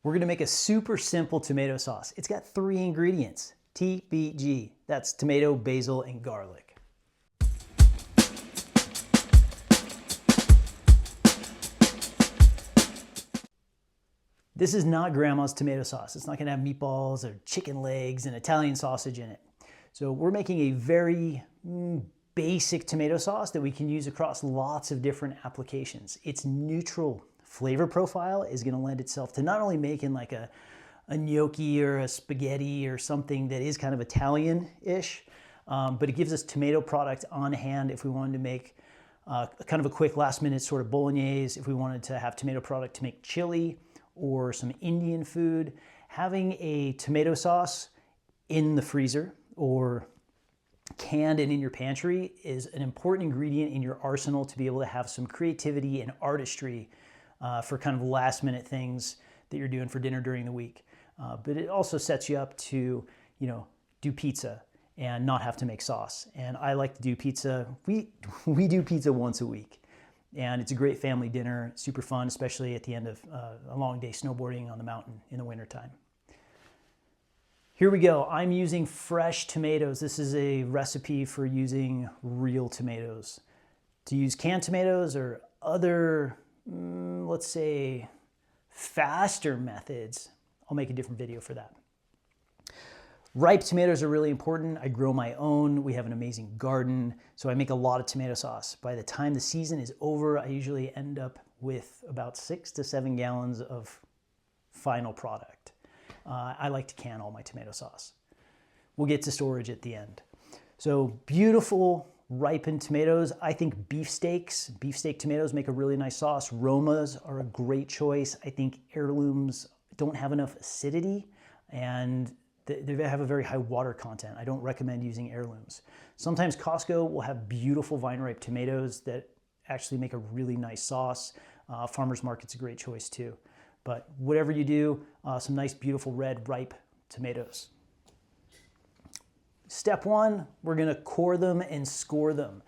We're gonna make a super simple tomato sauce. It's got 3 ingredients, T.B.G. That's tomato, basil, and garlic. This is not grandma's tomato sauce. It's not gonna have meatballs or chicken legs and Italian sausage in it. So we're making a very basic tomato sauce that we can use across lots of different applications. Its neutral flavor profile is gonna lend itself to not only making like a gnocchi or a spaghetti or something that is kind of Italian-ish, but it gives us tomato product on hand if we wanted to make kind of a quick last-minute sort of bolognese, if we wanted to have tomato product to make chili or some Indian food. Having a tomato sauce in the freezer or canned and in your pantry is an important ingredient in your arsenal to be able to have some creativity and artistry for kind of last-minute things that you're doing for dinner during the week. But it also sets you up to, do pizza and not have to make sauce. And I like to do pizza. We do pizza once a week. And it's a great family dinner, super fun, especially at the end of a long day snowboarding on the mountain in the wintertime. Here we go. I'm using fresh tomatoes. This is a recipe for using real tomatoes. To use canned tomatoes or other, let's say, faster methods, I'll make a different video for that. Ripe tomatoes are really important. I grow my own. We have an amazing garden, so I make a lot of tomato sauce. By the time the season is over, I usually end up with about 6 to 7 gallons of final product. I like to can all my tomato sauce. We'll get to storage at the end. So beautiful ripened tomatoes. I think beefsteak tomatoes make a really nice sauce. Romas are a great choice. I think heirlooms don't have enough acidity and they have a very high water content. I don't recommend using heirlooms. Sometimes Costco will have beautiful vine-ripe tomatoes that actually make a really nice sauce. Farmer's Market's a great choice too. But whatever you do, some nice, beautiful red, ripe tomatoes. Step 1, we're gonna core them and score them.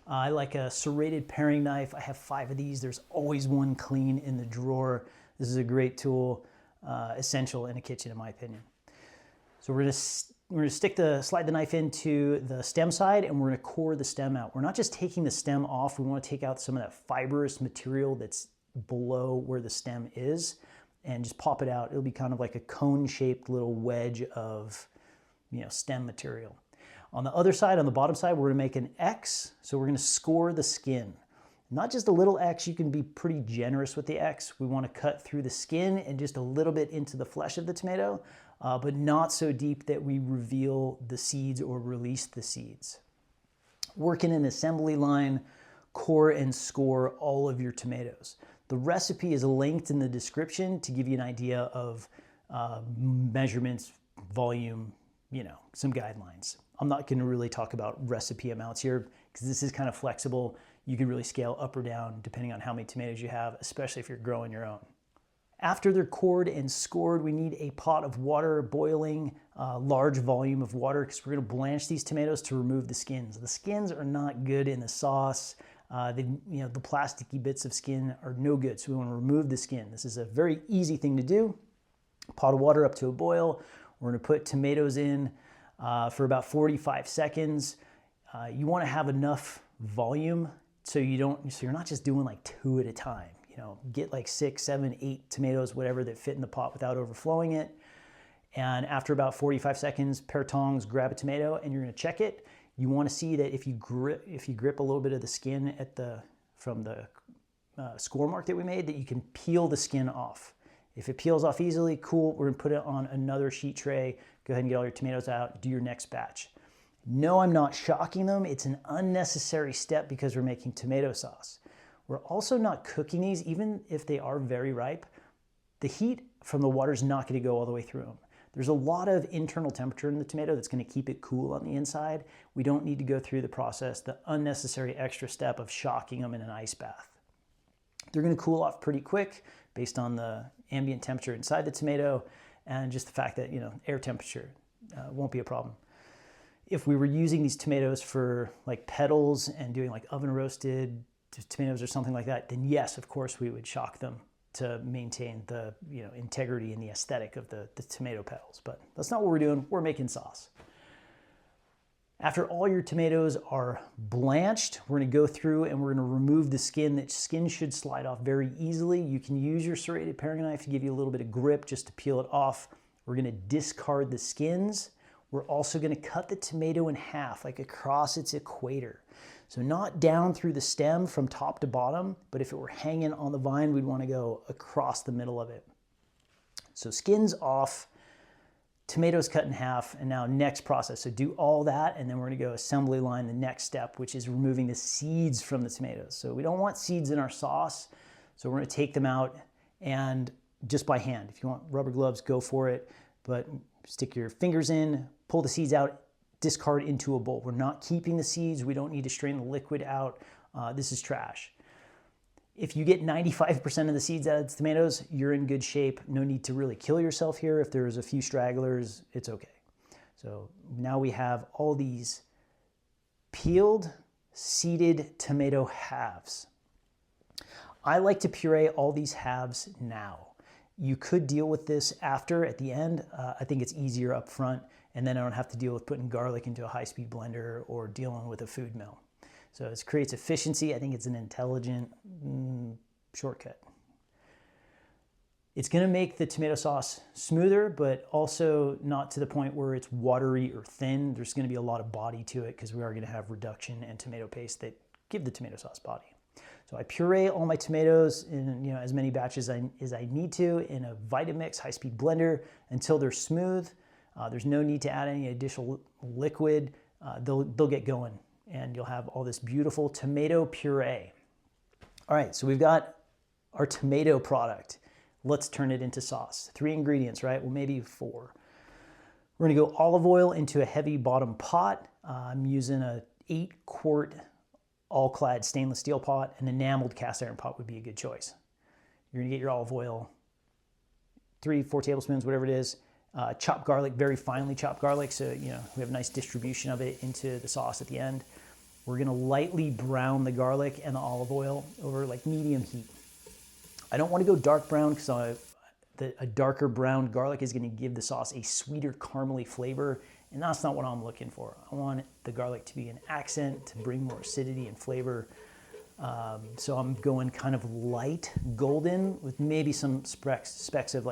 I like a serrated paring knife. I have 5 of these. There's always one clean in the drawer. This is a great tool, essential in a kitchen, in my opinion. So we're gonna slide the knife into the stem side and we're gonna core the stem out. We're not just taking the stem off, we wanna take out some of that fibrous material that's below where the stem is and just pop it out. It'll be kind of like a cone-shaped little wedge of stem material. On the other side, on the bottom side, we're gonna make an X. So we're gonna score the skin. Not just a little X, you can be pretty generous with the X. We wanna cut through the skin and just a little bit into the flesh of the tomato, but not so deep that we reveal the seeds or release the seeds. Work in an assembly line, core and score all of your tomatoes. The recipe is linked in the description to give you an idea of measurements, volume, some guidelines. I'm not gonna really talk about recipe amounts here because this is kind of flexible. You can really scale up or down depending on how many tomatoes you have, especially if you're growing your own. After they're cored and scored, we need a pot of water boiling, large volume of water, because we're gonna blanch these tomatoes to remove the skins. The skins are not good in the sauce. The plasticky bits of skin are no good, so we wanna remove the skin. This is a very easy thing to do. Pot of water up to a boil. We're gonna put tomatoes in for about 45 seconds. You wanna have enough volume so you're not just doing like 2 at a time. Get like 6, 7, 8 tomatoes, whatever, that fit in the pot without overflowing it. And after about 45 seconds, pair of tongs, grab a tomato, and you're gonna check it. You wanna see that if you grip a little bit of the skin from the score mark that we made, that you can peel the skin off. If it peels off easily, cool, we're gonna put it on another sheet tray. Go ahead and get all your tomatoes out, do your next batch. No, I'm not shocking them. It's an unnecessary step because we're making tomato sauce. We're also not cooking these, even if they are very ripe. The heat from the water is not gonna go all the way through them. There's a lot of internal temperature in the tomato that's gonna keep it cool on the inside. We don't need to go through the process, the unnecessary extra step of shocking them in an ice bath. They're gonna cool off pretty quick based on the ambient temperature inside the tomato and just the fact that, air temperature won't be a problem. If we were using these tomatoes for like petals and doing like oven roasted tomatoes or something like that, then yes, of course we would shock them to maintain the integrity and the aesthetic of the tomato petals. But that's not what we're doing. We're making sauce. After all your tomatoes are blanched, we're going to go through and we're going to remove the skin. That skin should slide off very easily. You can use your serrated paring knife to give you a little bit of grip just to peel it off. We're going to discard the skins. We're also going to cut the tomato in half, like across its equator. So not down through the stem from top to bottom, but if it were hanging on the vine, we'd want to go across the middle of it. So skins off, tomatoes cut in half, and now next process. So do all that, and then we're going to go assembly line, the next step, which is removing the seeds from the tomatoes. So we don't want seeds in our sauce, so we're going to take them out and just by hand. If you want rubber gloves, go for it, but stick your fingers in, pull the seeds out, discard into a bowl. We're not keeping the seeds. We don't need to strain the liquid out. This is trash. If you get 95% of the seeds out of the tomatoes, you're in good shape. No need to really kill yourself here. If there's a few stragglers, it's okay. So now we have all these peeled, seeded tomato halves. I like to puree all these halves now. You could deal with this after, at the end. I think it's easier up front, and then I don't have to deal with putting garlic into a high-speed blender or dealing with a food mill. So this creates efficiency. I think it's an intelligent shortcut. It's going to make the tomato sauce smoother, but also not to the point where it's watery or thin. There's going to be a lot of body to it because we are going to have reduction and tomato paste that give the tomato sauce body. So I puree all my tomatoes in as many batches as I need to in a Vitamix high-speed blender until they're smooth. There's no need to add any additional liquid. They'll get going, and you'll have all this beautiful tomato puree. All right, so we've got our tomato product. Let's turn it into sauce. 3 ingredients, right? Well, maybe 4. We're gonna go olive oil into a heavy bottom pot. I'm using a 8-quart all-clad stainless steel pot. An enameled cast iron pot would be a good choice. You're gonna get your olive oil, 3-4 tablespoons, whatever it is. Chopped garlic, very finely chopped garlic, so we have a nice distribution of it into the sauce at the end. We're gonna lightly brown the garlic and the olive oil over like medium heat. I don't want to go dark brown because a darker brown garlic is going to give the sauce a sweeter caramely flavor, and that's not what I'm looking for. I want the garlic to be an accent, to bring more acidity and flavor. So I'm going kind of light golden with maybe some specks of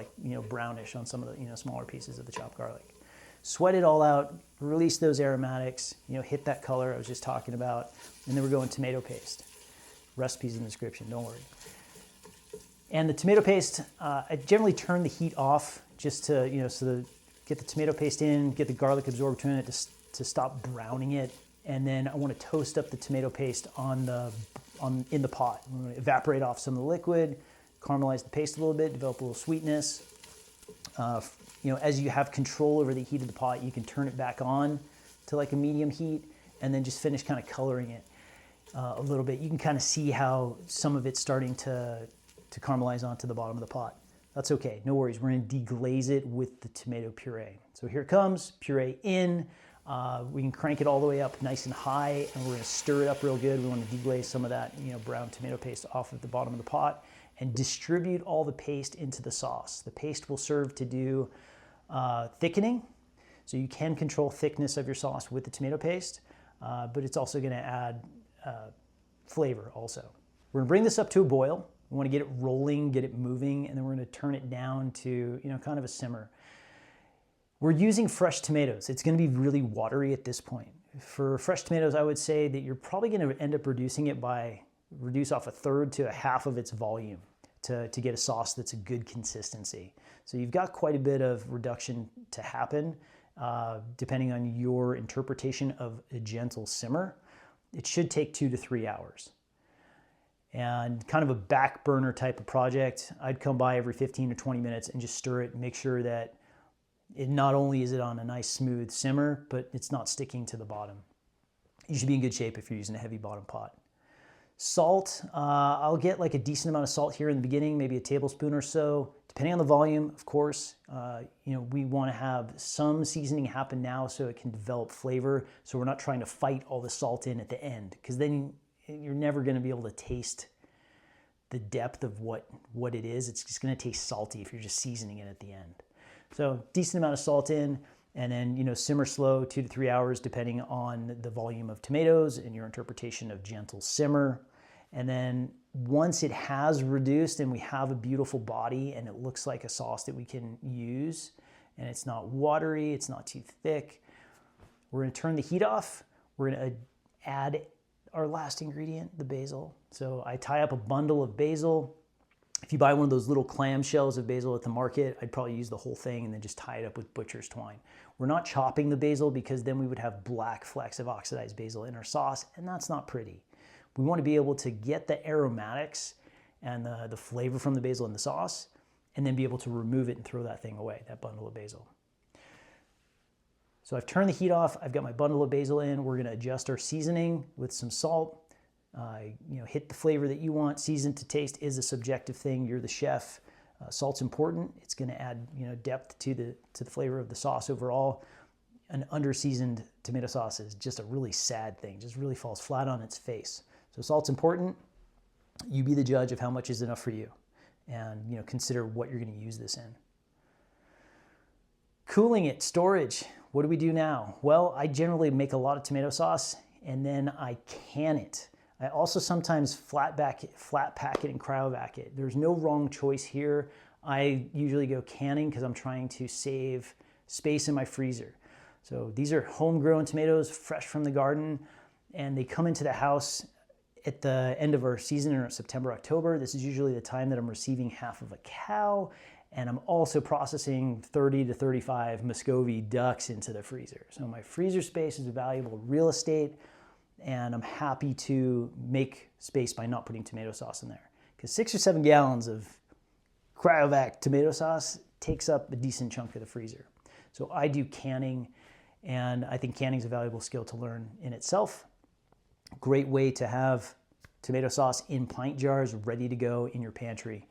brownish on some of the smaller pieces of the chopped garlic. Sweat it all out, release those aromatics, hit that color I was just talking about, and then we're going tomato paste. Recipes in the description, don't worry. And the tomato paste, I generally turn the heat off just to, get the tomato paste in, get the garlic absorbed to it to stop browning it. And then I want to toast up the tomato paste in the pot. I'm going to evaporate off some of the liquid, caramelize the paste a little bit, develop a little sweetness. As you have control over the heat of the pot, you can turn it back on to like a medium heat and then just finish kind of coloring it a little bit. You can kind of see how some of it's starting to caramelize onto the bottom of the pot. That's okay, no worries. We're gonna deglaze it with the tomato puree. So here it comes, puree in. We can crank it all the way up nice and high, and we're gonna stir it up real good. We wanna deglaze some of that brown tomato paste off of the bottom of the pot and distribute all the paste into the sauce. The paste will serve to do thickening. So you can control thickness of your sauce with the tomato paste, but it's also gonna add flavor also. We're gonna bring this up to a boil. We want to get it rolling, get it moving, and then we're going to turn it down to, kind of a simmer. We're using fresh tomatoes. It's going to be really watery at this point. For fresh tomatoes, I would say that you're probably going to end up reducing it reduce off 1/3 to 1/2 of its volume to get a sauce that's a good consistency. So you've got quite a bit of reduction to happen, depending on your interpretation of a gentle simmer. It should take 2 to 3 hours. And kind of a back burner type of project, I'd come by every 15 to 20 minutes and just stir it and make sure that it not only is it on a nice smooth simmer, but it's not sticking to the bottom. You should be in good shape if you're using a heavy bottom pot. Salt, I'll get like a decent amount of salt here in the beginning, maybe a tablespoon or so, depending on the volume, of course. We want to have some seasoning happen now so it can develop flavor, so we're not trying to fight all the salt in at the end, because then you're never going to be able to taste the depth of what it is. It's just going to taste salty if you're just seasoning it at the end. So decent amount of salt in, and then, you know, simmer slow 2 to 3 hours depending on the volume of tomatoes and your interpretation of gentle simmer. And then once it has reduced and we have a beautiful body and it looks like a sauce that we can use, and it's not watery, it's not too thick, we're going to turn the heat off. We're going to add our last ingredient, the basil. So I tie up a bundle of basil. If you buy one of those little clamshells of basil at the market, I'd probably use the whole thing and then just tie it up with butcher's twine. We're not chopping the basil because then we would have black flecks of oxidized basil in our sauce, and that's not pretty. We want to be able to get the aromatics and the flavor from the basil in the sauce, and then be able to remove it and throw that thing away, that bundle of basil. So I've turned the heat off. I've got my bundle of basil in. We're going to adjust our seasoning with some salt. You know, hit the flavor that you want. Season to taste is a subjective thing. You're the chef. Salt's important. It's going to add, you know, depth to the flavor of the sauce overall. An under-seasoned tomato sauce is just a really sad thing. Just really falls flat on its face. So salt's important. You be the judge of how much is enough for you, and, you know, consider what you're going to use this in. Cooling it, storage. What do we do now? Well, I generally make a lot of tomato sauce and then I can it. I also sometimes flat pack it and cryovac it. There's no wrong choice here. I usually go canning because I'm trying to save space in my freezer. So these are homegrown tomatoes, fresh from the garden, and they come into the house at the end of our season in September, October. This is usually the time that I'm receiving half of a cow, and I'm also processing 30 to 35 Muscovy ducks into the freezer. So my freezer space is valuable real estate, and I'm happy to make space by not putting tomato sauce in there. Because 6 or 7 gallons of cryovac tomato sauce takes up a decent chunk of the freezer. So I do canning, and I think canning is a valuable skill to learn in itself. Great way to have tomato sauce in pint jars ready to go in your pantry.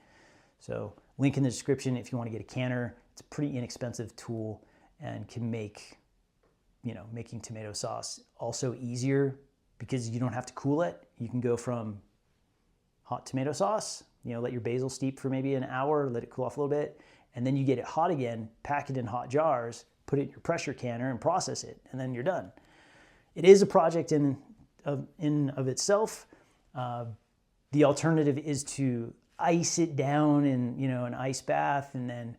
So link in the description if you want to get a canner. It's a pretty inexpensive tool and can make, you know, making tomato sauce also easier because you don't have to cool it. You can go from hot tomato sauce, you know, let your basil steep for maybe an hour, let it cool off a little bit, and then you get it hot again, pack it in hot jars, put it in your pressure canner and process it, and then you're done. It is a project in of itself. The alternative is to ice it down in, you know, an ice bath and then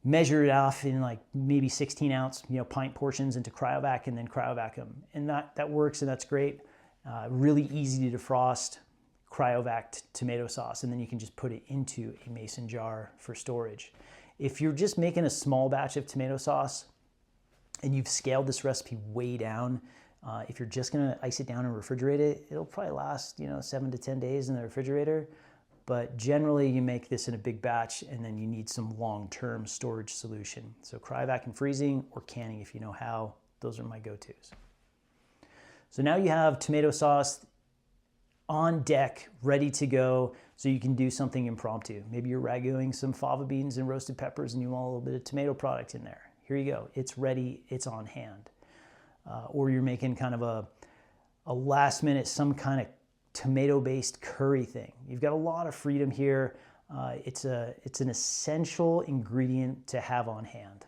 measure it off in like maybe 16-ounce, you know, pint portions into cryovac and then cryovac them. And that works, and that's great. Really easy to defrost cryovac tomato sauce, and then you can just put it into a mason jar for storage. If you're just making a small batch of tomato sauce and you've scaled this recipe way down, if you're just gonna ice it down and refrigerate it, it'll probably last, you know, 7 to 10 days in the refrigerator. But generally you make this in a big batch and then you need some long-term storage solution. So cryovac and freezing, or canning if you know how. Those are my go-tos. So now you have tomato sauce on deck, ready to go, so you can do something impromptu. Maybe you're raguing some fava beans and roasted peppers and you want a little bit of tomato product in there. Here you go. It's ready. It's on hand. Or you're making kind of a last minute, some kind of tomato-based curry thing. You've got a lot of freedom here. It's an essential ingredient to have on hand.